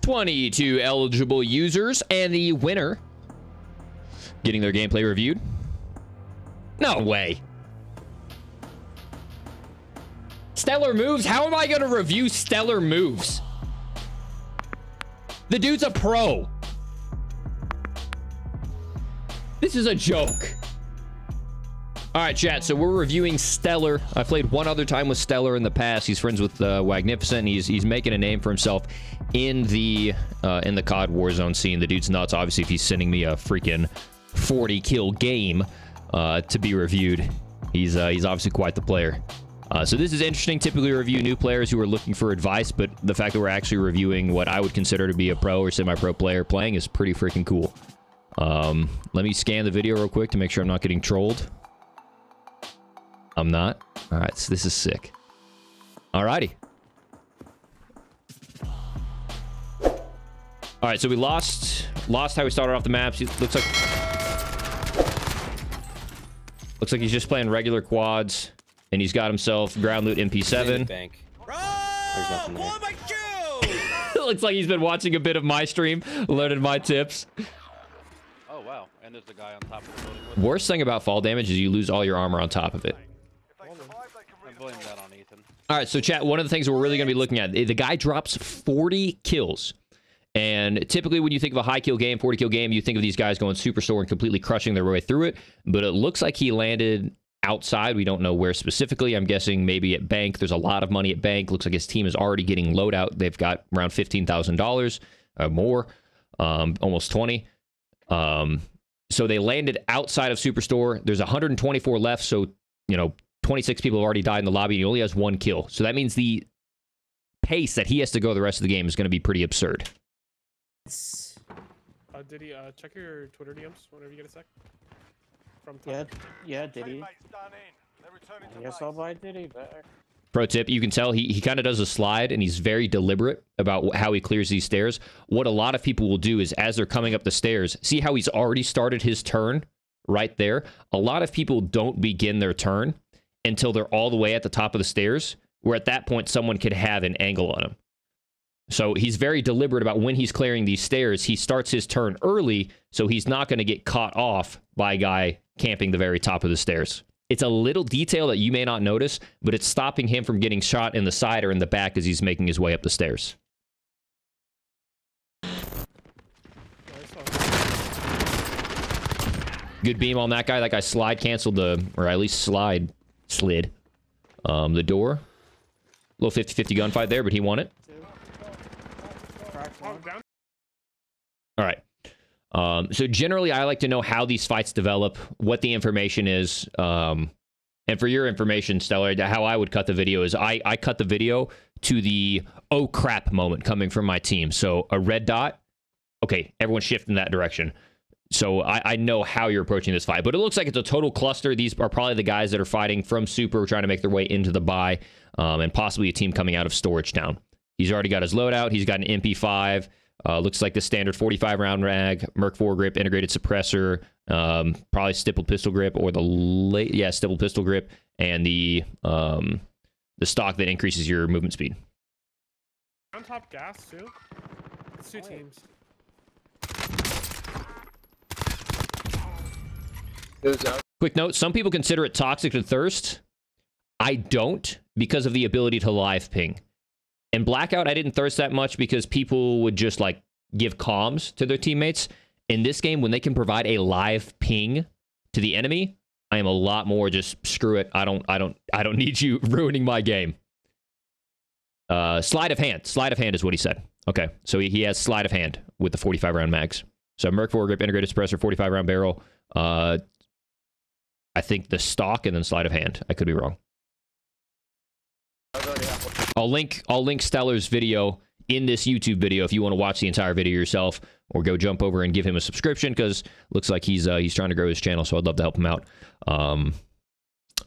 22 eligible users, and the winner getting their gameplay reviewed. No way. Stellar moves? How am I going to review stellar moves? The dude's a pro. This is a joke. All right, chat. So we're reviewing Stellar. I played one other time with Stellar in the past. He's friends with Magnificent. And he's making a name for himself in the COD Warzone scene. The dude's nuts. Obviously, if he's sending me a freaking 40 kill game to be reviewed, he's obviously quite the player. So this is interesting. Typically review new players who are looking for advice, but the fact that we're actually reviewing what I would consider to be a pro or semi-pro player playing is pretty freaking cool. Let me scan the video real quick to make sure I'm not getting trolled. I'm not. All right, so this is sick. All righty. All right, so we lost how we started off the maps. It looks like he's just playing regular quads, and he's got himself ground loot MP7. Bank. There's nothing there. It looks like he's been watching a bit of my stream, learning my tips. Oh wow, and there's the guy on top of the building. Worst thing about fall damage is you lose all your armor on top of it. I blame that on Ethan. All right, so chat, one of the things we're really going to be looking at, the guy drops 40 kills. And typically when you think of a high kill game, 40 kill game, you think of these guys going Superstore and completely crushing their way through it. But it looks like he landed outside. We don't know where specifically. I'm guessing maybe at bank. There's a lot of money at bank. Looks like his team is already getting loadout. They've got around $15,000 more, almost 20. So they landed outside of Superstore. There's 124 left. So, 26 people have already died in the lobby, and he only has 1 kill. So that means the pace that he has to go the rest of the game is going to be pretty absurd. Did he check your Twitter DMs whenever you get a sec? From Yeah, did he? Yes, I'll buy Diddy back. Pro tip, you can tell he kind of does a slide, and he's very deliberate about how he clears these stairs. What a lot of people will do is, as they're coming up the stairs, see how he's already started his turn right there? A lot of people don't begin their turn until they're all the way at the top of the stairs, where at that point someone could have an angle on him. So he's very deliberate about when he's clearing these stairs. He starts his turn early, so he's not going to get caught off by a guy camping the very top of the stairs. It's a little detail that you may not notice, but it's stopping him from getting shot in the side or in the back as he's making his way up the stairs. Good beam on that guy. That guy slide canceled or at least slid the door. Little 50-50 gunfight there, but he won it. All right. So generally, I like to know how these fights develop, what the information is. And for your information, Stellar, how I would cut the video is I cut the video to the oh crap moment coming from my team. So a red dot. Okay, everyone shift in that direction. So I know how you're approaching this fight, but it looks like it's a total cluster. These are probably the guys that are fighting from Super, trying to make their way into the buy, and possibly a team coming out of Storage Town. He's already got his loadout. He's got an MP5. Looks like the standard 45 round rag, Merc Foregrip, integrated suppressor, probably stippled pistol grip, or the stippled pistol grip, and the stock that increases your movement speed. On top gas too. It's 2 teams. Quick note, some people consider it toxic to thirst. I don't, because of the ability to live ping. In Blackout, I didn't thirst that much because people would just like give comms to their teammates. In this game, when they can provide a live ping to the enemy, I am a lot more just screw it. I don't need you ruining my game. Sleight of hand. Sleight of hand is what he said. Okay, so he has sleight of hand with the 45 round mags. So Merc Foregrip, integrated suppressor, 45 round barrel. I think the stock and then sleight of hand. I could be wrong. I'll link Stellar's video in this YouTube video if you want to watch the entire video yourself, or go jump over and give him a subscription, because looks like he's trying to grow his channel, so I'd love to help him out.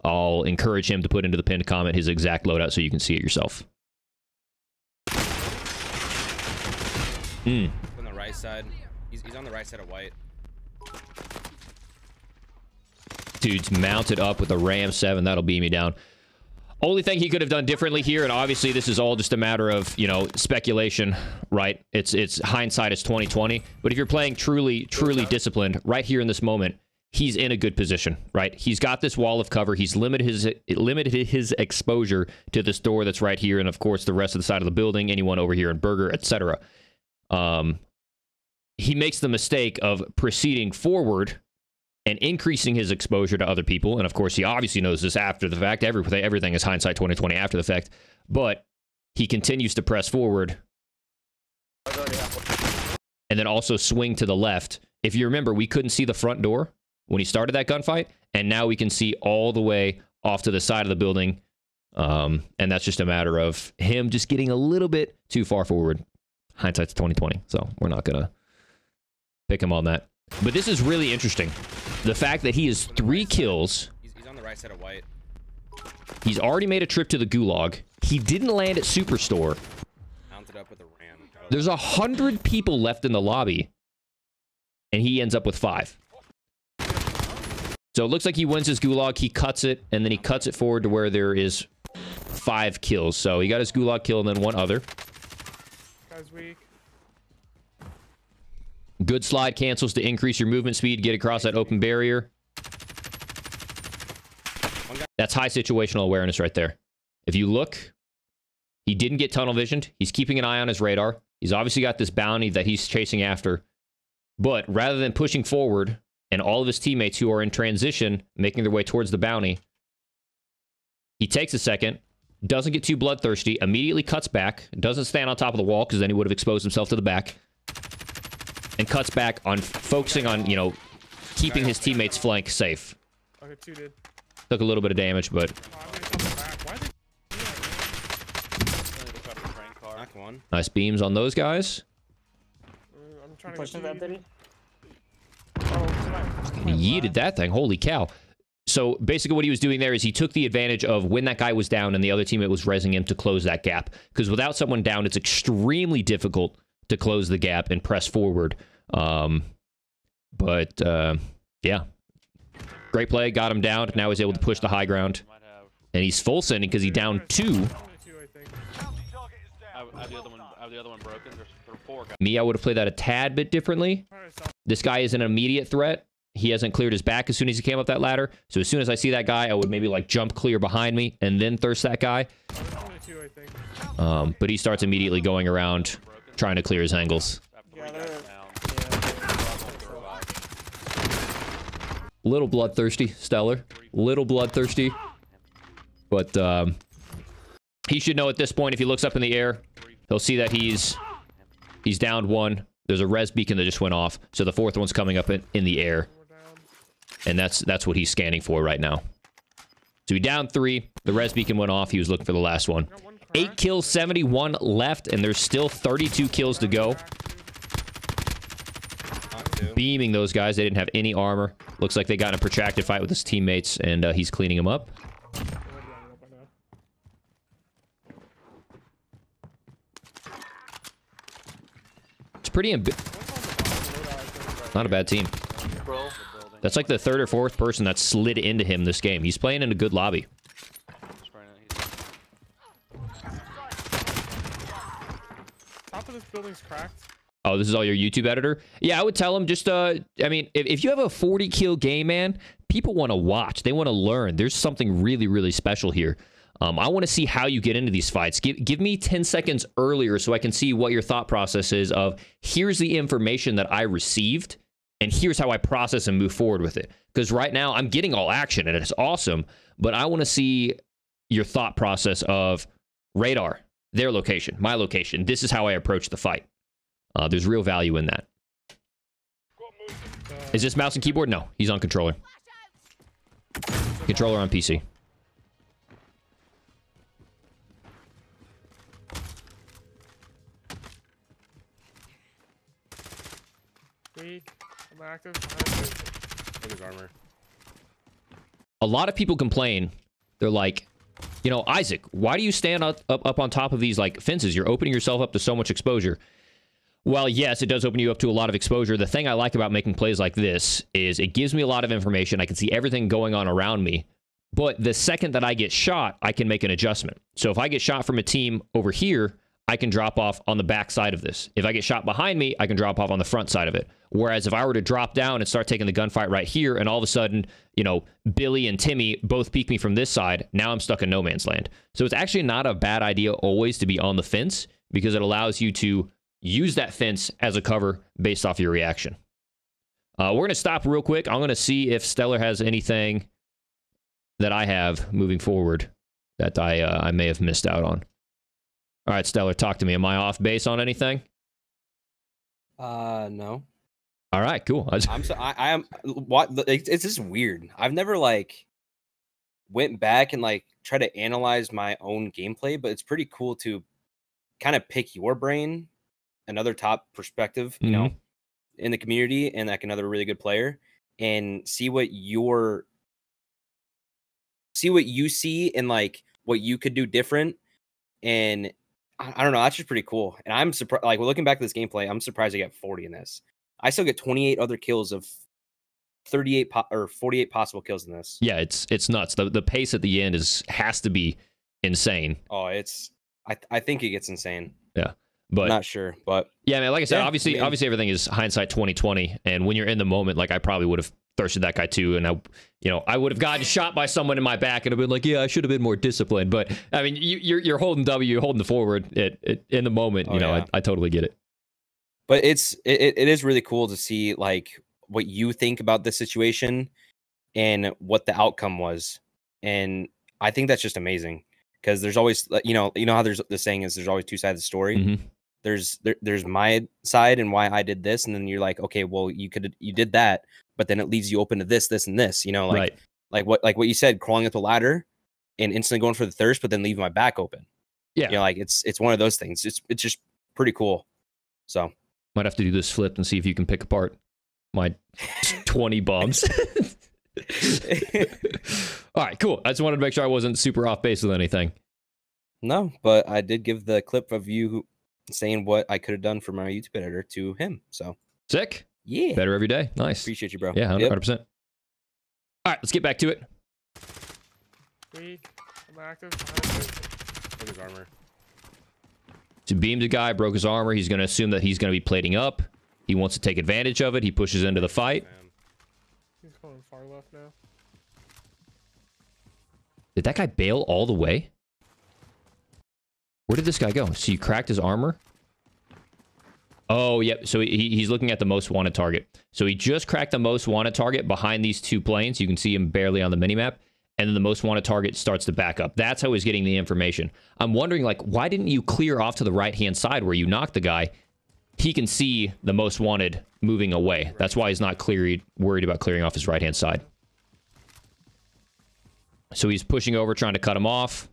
I'll encourage him to put into the pinned comment his exact loadout so you can see it yourself. On the right side. He's on the right side of white. Dude's mounted up with a Ram 7. That'll beat me down. Only thing he could have done differently here, and obviously this is all just a matter of, you know, speculation, right? It's hindsight is 20/20. But if you're playing truly disciplined, right here in this moment, he's in a good position, right? He's got this wall of cover. He's limited his exposure to this door that's right here, and of course the rest of the side of the building, anyone over here in Burger, etc. He makes the mistake of proceeding forward and increasing his exposure to other people. And of course, he obviously knows this after the fact. Everything is hindsight 20/20 after the fact. But he continues to press forward and then also swing to the left. If you remember, we couldn't see the front door when he started that gunfight, and now we can see all the way off to the side of the building. And that's just a matter of him just getting a little bit too far forward. Hindsight's 20/20, so we're not going to pick him on that. But this is really interesting. The fact that he has 3 kills. He's on the right side of white. He's already made a trip to the Gulag. He didn't land at Superstore. Mounted up with a ram. There's 100 people left in the lobby, and he ends up with 5. So it looks like he wins his Gulag. He cuts it, and then he cuts it forward to where there is 5 kills. So he got his Gulag kill and then 1 other. Guy's weak. Good slide cancels to increase your movement speed, get across that open barrier. That's high situational awareness right there. If you look, he didn't get tunnel visioned. He's keeping an eye on his radar. He's obviously got this bounty that he's chasing after. But rather than pushing forward and all of his teammates who are in transition making their way towards the bounty, he takes a second, doesn't get too bloodthirsty, immediately cuts back, doesn't stand on top of the wall because then he would have exposed himself to the back, and cuts back on focusing on, you know, keeping his teammates' flank safe. Okay, 2 did. Took a little bit of damage, but Knock one. nice beams on those guys. I'm trying to Pushing get that, did he? He yeeted that thing. Holy cow. So basically what he was doing there is he took the advantage of when that guy was down and the other teammate was rezzing him to close that gap. Because without someone down, it's extremely difficult to close the gap and press forward. Yeah. Great play. Got him down. Now he's able to push the high ground. And he's full sending because he downed 2. I have the other one broken. There's 4 guys. Me, I would have played that a tad bit differently. This guy is an immediate threat. He hasn't cleared his back as soon as he came up that ladder. So as soon as I see that guy, I would maybe like jump clear behind me and then thirst that guy. But he starts immediately going around trying to clear his angles. Little bloodthirsty, Stellar. Little bloodthirsty. But he should know at this point, if he looks up in the air, he'll see that he's downed 1. There's a res beacon that just went off. So the 4th one's coming up in the air. And that's what he's scanning for right now. So he downed 3. The res beacon went off. He was looking for the last one. 8 kills, 71 left, and there's still 32 kills to go. Beaming those guys. They didn't have any armor. Looks like they got in a protracted fight with his teammates, and he's cleaning them up. It's pretty not a bad team. That's like the 3rd or 4th person that slid into him this game. He's playing in a good lobby. Top of this building's cracked. Oh, this is all your YouTube editor? Yeah, I would tell him just, I mean, if you have a 40 kill game, man, people want to watch. They want to learn. There's something really, really special here. I want to see how you get into these fights. Give me 10 seconds earlier so I can see what your thought process is of here's the information that I received and here's how I process and move forward with it. Because right now I'm getting all action and it's awesome, but I want to see your thought process of radar, their location, my location. This is how I approach the fight. There's real value in that. Is this mouse and keyboard? No, he's on controller. Controller on PC. Weak. I'm active. His armor. A lot of people complain. They're like, you know, Isaac, why do you stand up on top of these like fences? You're opening yourself up to so much exposure. Well, yes, it does open you up to a lot of exposure. The thing I like about making plays like this is it gives me a lot of information. I can see everything going on around me, But the second that I get shot, I can make an adjustment. So if I get shot from a team over here, I can drop off on the back side of this. If I get shot behind me, I can drop off on the front side of it. Whereas if I were to drop down and start taking the gunfight right here, and all of a sudden, you know, Billy and Timmy both peek me from this side, now I'm stuck in no man's land. So it's actually not a bad idea always to be on the fence, because it allows you to use that fence as a cover based off your reaction. We're going to stop real quick. I'm going to see if Stellar has anything that I have moving forward that I may have missed out on. All right, Stellar, talk to me. Am I off base on anything? No. All right, cool. I am. What? It's just weird. I've never like went back and like try to analyze my own gameplay, but it's pretty cool to kind of pick your brain, another top perspective, you know, in the community, and like another really good player, and see what you see and like what you could do different. And I don't know, that's just pretty cool. And I'm surprised, like, looking back at this gameplay, I'm surprised I got 40 in this. I still get 28 other kills of 38 or 48 possible kills in this. Yeah, it's nuts. The pace at the end has to be insane. Oh, I think it gets insane. Yeah. But I'm not sure, but yeah, man, like I said, yeah, obviously everything is hindsight 2020, and when you're in the moment, like, I probably would have thirsted that guy too, and I would have gotten shot by someone in my back and have been like, yeah, I should have been more disciplined. But I mean, you're holding W, you're holding the forward in the moment. Yeah. I totally get it. But it is really cool to see like what you think about the situation and what the outcome was, and I think that's just amazing, because there's always, you know how there's the saying is there's always two sides of the story. Mm-hmm. There's my side and why I did this, and then you're like, okay, well, you did that, but then it leaves you open to this and this, you know, like right. like what you said, crawling up the ladder and instantly going for the thirst, but then leaving my back open. Yeah, you know, like it's one of those things. It's just pretty cool. So might have to do this flip and see if you can pick apart my 20 bombs. All right, cool. I just wanted to make sure I wasn't super off base with anything. No, but I did give the clip of you saying what I could have done for my YouTube editor to him. So sick. Yeah. Better every day. Nice. Appreciate you, bro. Yeah, 100%. All right, let's get back to it. Weak. I'm active. Broke his armor. So beamed a guy, broke his armor. He's going to assume that he's going to be plating up. He wants to take advantage of it. He pushes into the fight. He's going far left now. Did that guy bail all the way? Where did this guy go? So you cracked his armor? Oh, yep. So he's looking at the most wanted target. So he just cracked the most wanted target behind these two planes. You can see him barely on the minimap. And then the most wanted target starts to back up. That's how he's getting the information. I'm wondering, like, why didn't you clear off to the right-hand side where you knocked the guy? He can see the most wanted moving away. That's why he's not worried about clearing off his right-hand side. So he's pushing over, trying to cut him off.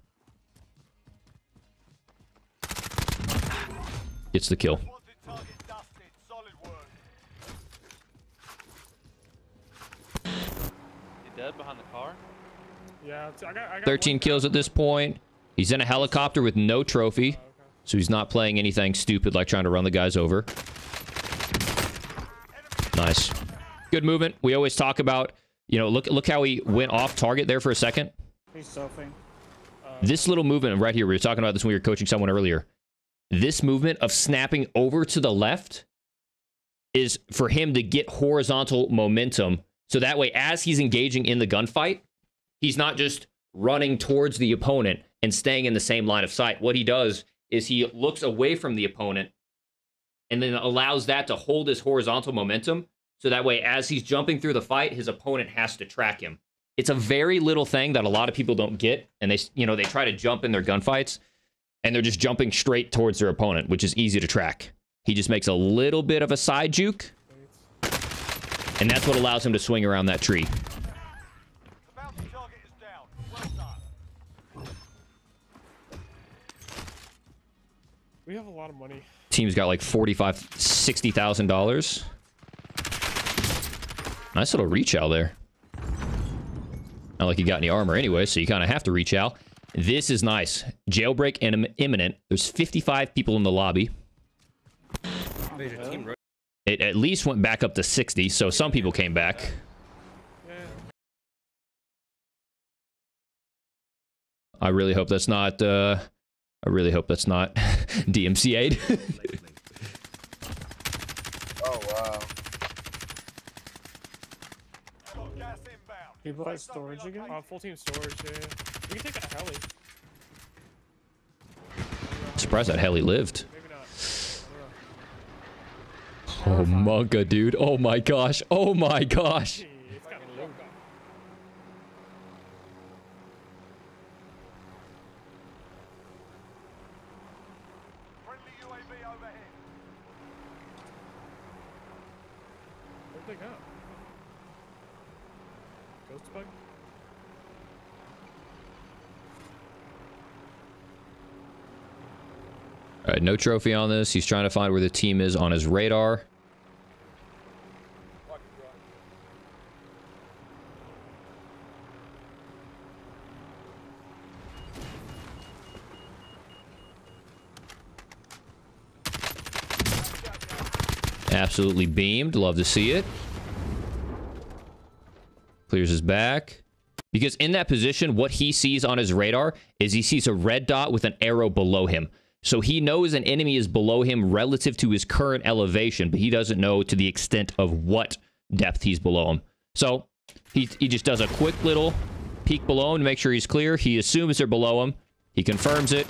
Gets the kill. He dead behind the car? Yeah, I got 13 kills at this point. He's in a helicopter with no trophy. Okay. So he's not playing anything stupid like trying to run the guys over. Nice. Good movement. We always talk about, you know, look how he went off target there for a second. He's selfing. This little movement right here, we were talking about this when we were coaching someone earlier. This movement of snapping over to the left is for him to get horizontal momentum. So that way, as he's engaging in the gunfight, he's not just running towards the opponent and staying in the same line of sight. What he does is he looks away from the opponent and then allows that to hold his horizontal momentum. So that way, as he's jumping through the fight, his opponent has to track him. It's a very little thing that a lot of people don't get. And they try to jump in their gunfights and they're just jumping straight towards their opponent, which is easy to track. He just makes a little bit of a side juke. And that's what allows him to swing around that tree. We have a lot of money. Team's got like $45,000, $60,000. Nice little reach out there. Not like you got any armor anyway, so you kind of have to reach out. This is nice. Jailbreak imminent. There's 55 people in the lobby. It at least went back up to 60, so some people came back. I really hope that's not, I really hope that's not DMCA'd. Oh, wow. Got gas inbound. People at storage again? Full team storage, yeah. We can take a heli. Surprised that heli lived. Maybe not. I don't know. Oh, Monka, dude. Oh my gosh. Oh my gosh. Gee, it's got low. Friendly UAV overhead. Where'd they go? Ghost bug? All right, no trophy on this. He's trying to find where the team is on his radar. Absolutely beamed. Love to see it. Clears his back. Because in that position, what he sees on his radar is he sees a red dot with an arrow below him. So he knows an enemy is below him relative to his current elevation, but he doesn't know to the extent of what depth he's below him. So he just does a quick little peek below him to make sure he's clear. He assumes they're below him. He confirms it.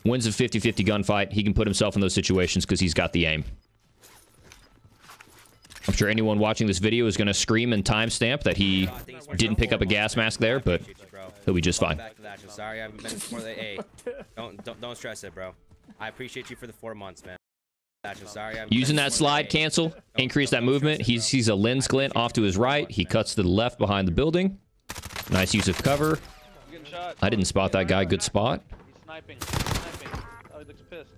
Wins a 50-50 gunfight. He can put himself in those situations because he's got the aim. I'm sure anyone watching this video is going to scream and timestamp that he didn't pick up a gas mask there, but he'll be just fine. Back to that. Sorry, I haven't been for the A. Don't stress it, bro. I appreciate you for the 4 months, man. Sorry, Using that slide cancel, increase that movement. He sees a lens glint off to his right. He cuts to the left behind the building. Nice use of cover. Getting shot. I didn't spot that guy. Good spot. He's sniping. He's sniping. Oh, he looks pissed.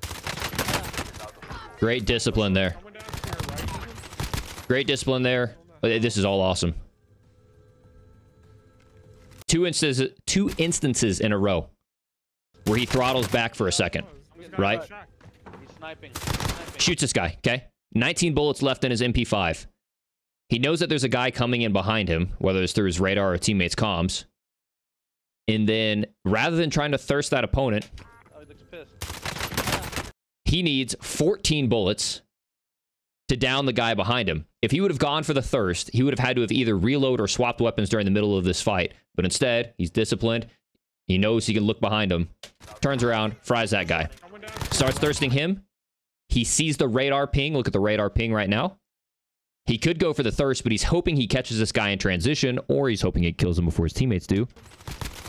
Great discipline there. Someone down to your right. Great discipline there. This is all awesome. Two instances in a row where he throttles back for a second, right? He's sniping. He's sniping. Shoots this guy, okay? 19 bullets left in his MP5. He knows that there's a guy coming in behind him, whether it's through his radar or teammates' comms. And then, rather than trying to thirst that opponent, Oh, he looks pissed. he needs 14 bullets to down the guy behind him. If he would have gone for the thirst, he would have had to have either reload or swapped weapons during the middle of this fight. But instead, he's disciplined. He knows he can look behind him. Turns around, fries that guy. Starts thirsting him. He sees the radar ping. Look at the radar ping right now. He could go for the thirst, but he's hoping he catches this guy in transition, or he's hoping he kills him before his teammates do.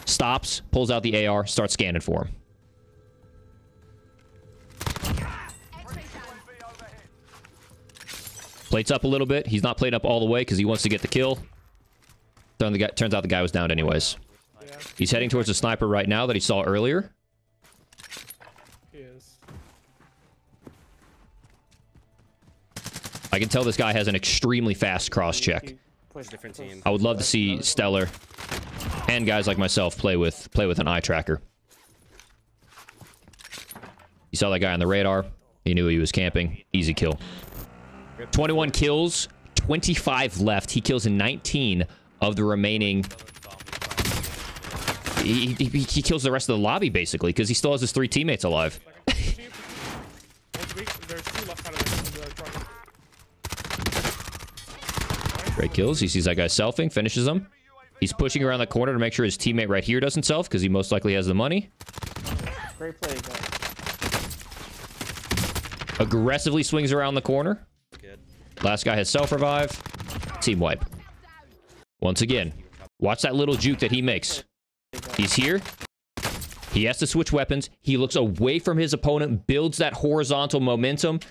Stops, pulls out the AR, starts scanning for him. Plates up a little bit. He's not played up all the way because he wants to get the kill. Turns out the guy was down anyways. Yeah, He's heading towards the sniper right now that he saw earlier. he is. I can tell this guy has an extremely fast cross-check. Different team. I would love to see Stellar and guys like myself play with an eye tracker. He saw that guy on the radar. He knew he was camping. Easy kill. 21 kills, 25 left. He kills 19 of the remaining. He kills the rest of the lobby basically because he still has his 3 teammates alive. There's 2 left out of the front. Great kills. He sees that guy selfing, finishes him. He's pushing around the corner to make sure his teammate right here doesn't self because he most likely has the money. Great play, guys. Aggressively swings around the corner. Last guy has self-revive. Team wipe. Once again, watch that little juke that he makes. He's here. He has to switch weapons. He looks away from his opponent, builds that horizontal momentum.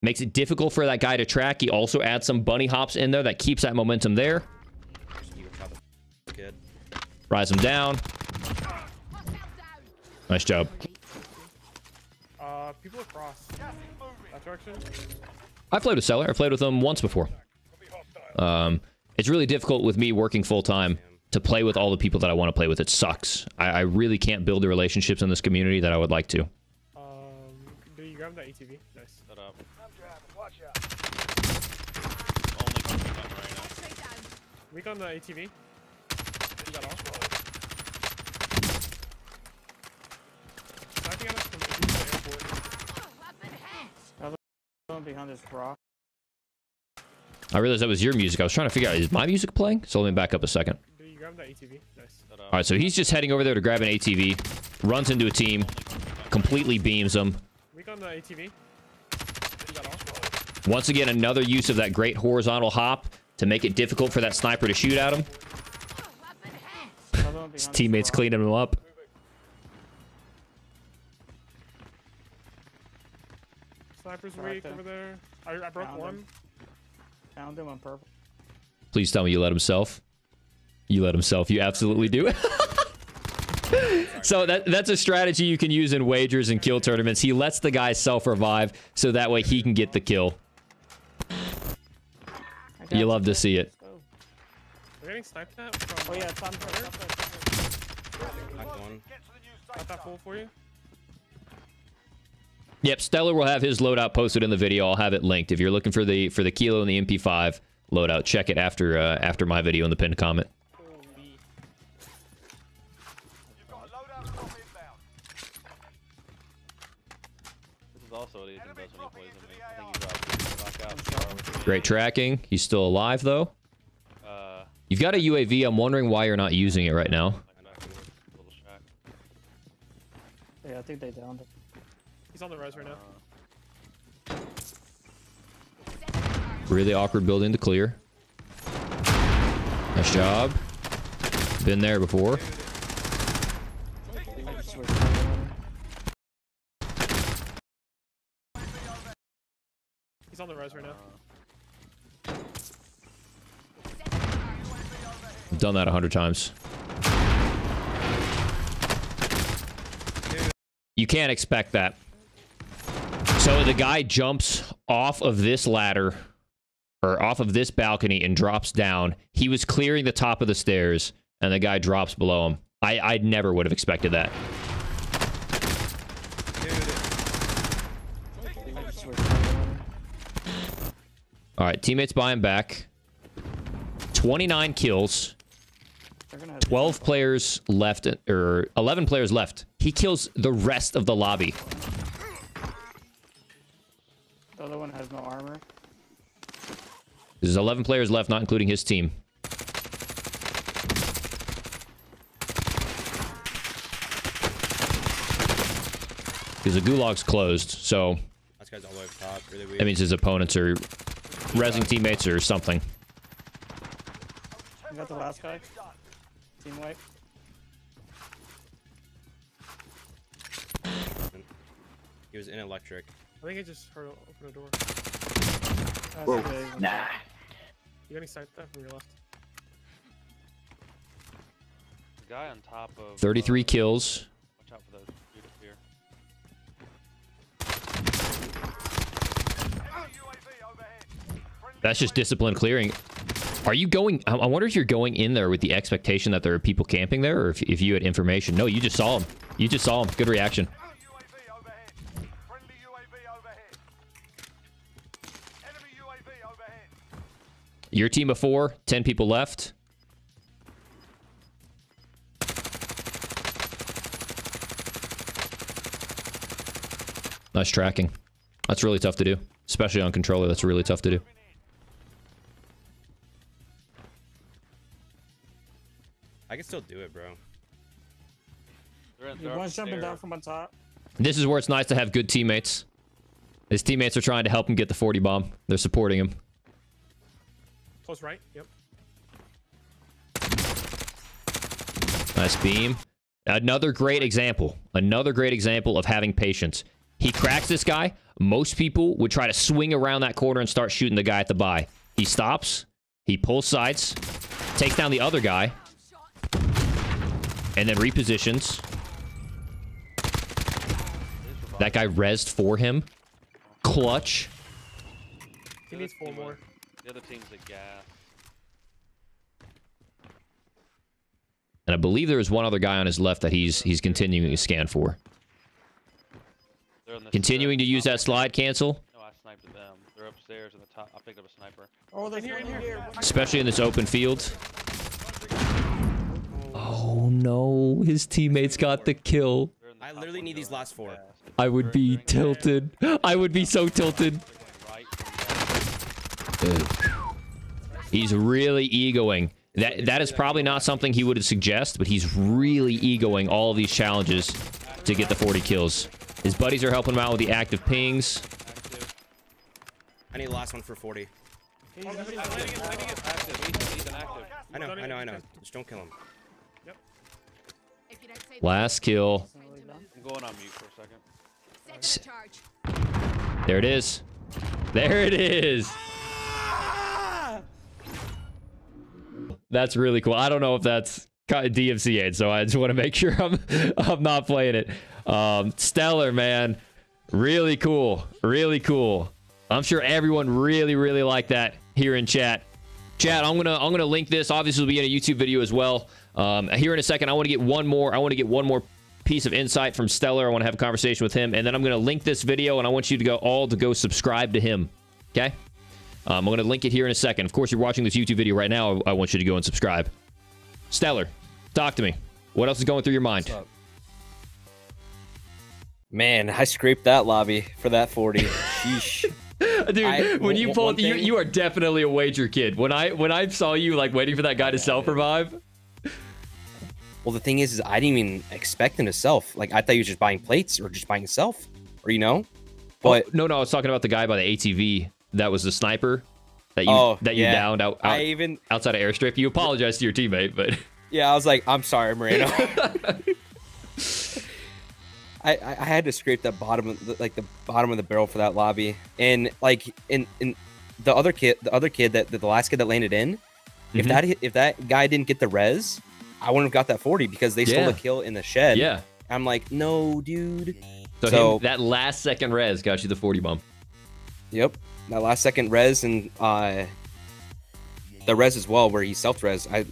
Makes it difficult for that guy to track. He also adds some bunny hops in there that keeps that momentum there. Rise him down. Nice job. People across that direction. I played with Stellar. I played with him once before. It's really difficult with me working full-time to play with all the people that I want to play with. It sucks. I really can't build the relationships in this community that I would like to. Do you grab that ATV? Nice. Set up. Watch out. Only coming right now. Weak on the ATV. You got off. sniping at us from the airport. Going behind this rock. I realized that was your music. I was trying to figure out, is my music playing? So let me back up a second. Did you grab that ATV? Nice. All right, so he's just heading over there to grab an ATV, runs into a team, completely beams them. Weak on the ATV. You got all? Once again, another use of that great horizontal hop to make it difficult for that sniper to shoot at him. His teammates cleaning him up. Sniper's weak over there. I broke one. Found him on purple. Please tell me you let him self. You let him self. You absolutely do. So that's a strategy you can use in wagers and kill tournaments. He lets the guy self-revive so that way he can get the kill. You love to see it. We're getting sniped at from... Oh yeah, it's on Twitter. Got that full for you? Yep, Stellar will have his loadout posted in the video. I'll have it linked. If you're looking for the Kilo and the MP5 loadout, check it after my video in the pinned comment. You've got a loadout drop inbound. This is also what Ethan does when he plays with me. I think he drops knockout. Great tracking. He's still alive though. You've got a UAV. I'm wondering why you're not using it right now. Yeah, I think they downed him. He's on the res right now. Really awkward building to clear. Nice job. Been there before. He's on the res right now. I've done that 100 times. You can't expect that. So the guy jumps off of this ladder or off of this balcony and drops down. He was clearing the top of the stairs and the guy drops below him. I never would have expected that. All right, teammates buying back. 29 kills. 12 players left, or 11 players left. He kills the rest of the lobby. The other one has no armor. There's 11 players left, not including his team. Because the gulag's closed, so That guy's all the way up top. Really weird. that means his opponents are rezzing teammates or something. You got the last guy. Team wipe. He was in electric. I think I just heard open a door. Whoa. Nah. You got any sight there from your left? The guy on top of 33 kills. Watch out for the dude up here. That's just disciplined clearing. Are you going... I wonder if you're going in there with the expectation that there are people camping there, or if you had information. No, you just saw him. You just saw him. Good reaction. Your team of 4, 10 people left. Nice tracking. That's really tough to do. Especially on controller, that's really tough to do. I can still do it, bro. One's jumping down from on top. This is where it's nice to have good teammates. His teammates are trying to help him get the 40 bomb. They're supporting him. Close right. Yep. Nice beam. Another great example. Another great example of having patience. He cracks this guy. Most people would try to swing around that corner and start shooting the guy at the buy. He stops. He pulls sides. Takes down the other guy. And then repositions. That guy rezzed for him. Clutch. He needs 4 more. The other team's at gas. And I believe there is one other guy on his left that he's continuing to scan for. Continuing to use that slide cancel. No, I sniped at them. They're upstairs in the top. I picked up a sniper. Oh, there's one here. Especially in this open field. Oh no, his teammates got the kill. I literally need these last 4. I would be tilted. I would be so tilted. He's really egoing. That is probably not something he would suggest, but he's really egoing all of these challenges to get the 40 kills. His buddies are helping him out with the active pings. I need the last one for 40. He's an active. I know. Just don't kill him. Last kill. I'm going on mute for a second. There it is. There it is. That's really cool. I don't know if that's DMCA'd, so I just want to make sure I'm not playing it. Stellar, man. Really cool. Really cool. I'm sure everyone really liked that here in chat. Chat, I'm gonna link this. Obviously, it'll be in a YouTube video as well. Here in a second, I want to get one more piece of insight from Stellar. I want to have a conversation with him, and then I'm gonna link this video, and I want you to go subscribe to him. Okay? I'm gonna link it here in a second. Of course, you're watching this YouTube video right now. I want you to go and subscribe. Stellar, talk to me. What else is going through your mind? Man, I scraped that lobby for that 40. Sheesh. Dude, when you pulled, you are definitely a wager kid. When I saw you like waiting for that guy to self-revive. Well, the thing is I didn't even expect him to self. Like, I thought he was just buying plates or just buying self, or But no, I was talking about the guy by the ATV. That was the sniper that you downed outside of airstrip. You apologized to your teammate, but yeah, I was like, I'm sorry, Moreno. I had to scrape that bottom of the bottom of the barrel for that lobby, and like in the other kid that the last kid that landed in, if that guy didn't get the res, I wouldn't have got that 40 because they stole a kill in the shed. Yeah, I'm like, no, dude. So that last second res got you the 40 bump. Yep, that last second res and the res as well where he self res. I'd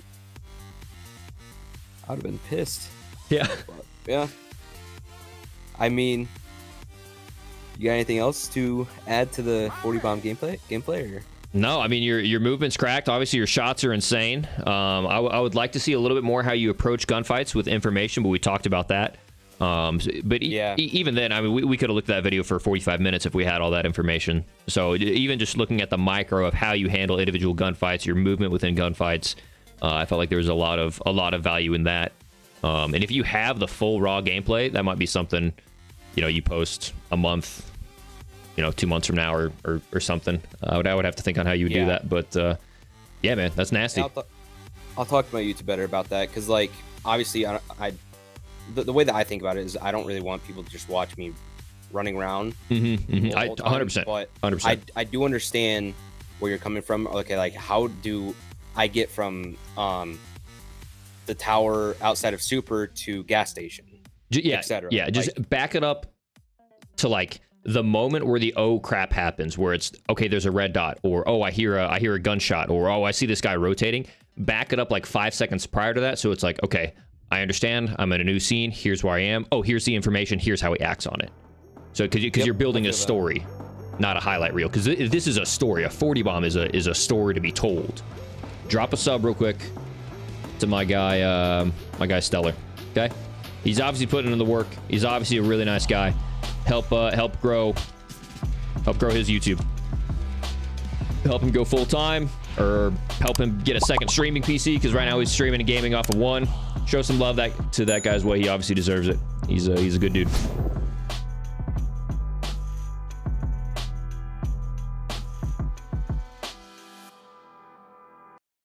have been pissed. Yeah, but, yeah. I mean, you got anything else to add to the 40 bomb gameplay? Or? No, I mean your movement's cracked. Obviously, your shots are insane. I would like to see a little bit more how you approach gunfights with information, but we talked about that. But even then, I mean, we could have looked at that video for 45 minutes if we had all that information. So even just looking at the micro of how you handle individual gunfights, your movement within gunfights, I felt like there was a lot of value in that. And if you have the full raw gameplay, that might be something, you post a month, 2 months from now or something. I would have to think on how you would do that. But yeah, man, that's nasty. I'll talk to my YouTube better about that because, like, obviously, the way that I think about it is I don't really want people to just watch me running around. 100%. But 100%. I do understand where you're coming from. Okay, like, how do I get from the tower outside of Super to gas station, etc. Yeah, just back it up to like the moment where the oh crap happens, where it's okay, there's a red dot, or oh, I hear a gunshot, or oh, I see this guy rotating. Back it up like 5 seconds prior to that, so it's like, okay, I understand, I'm in a new scene, here's where I am, oh, here's the information, here's how he acts on it. So because you're building a story, not a highlight reel, because this is a story. A 40 bomb is a story to be told. Drop a sub real quick to my guy Stellar. Okay, he's obviously putting in the work. He's obviously a really nice guy. Help grow his YouTube. Help him go full time, or help him get a second streaming PC, because right now he's streaming and gaming off of one. Show some love to that guy's way. He obviously deserves it. He's a good dude.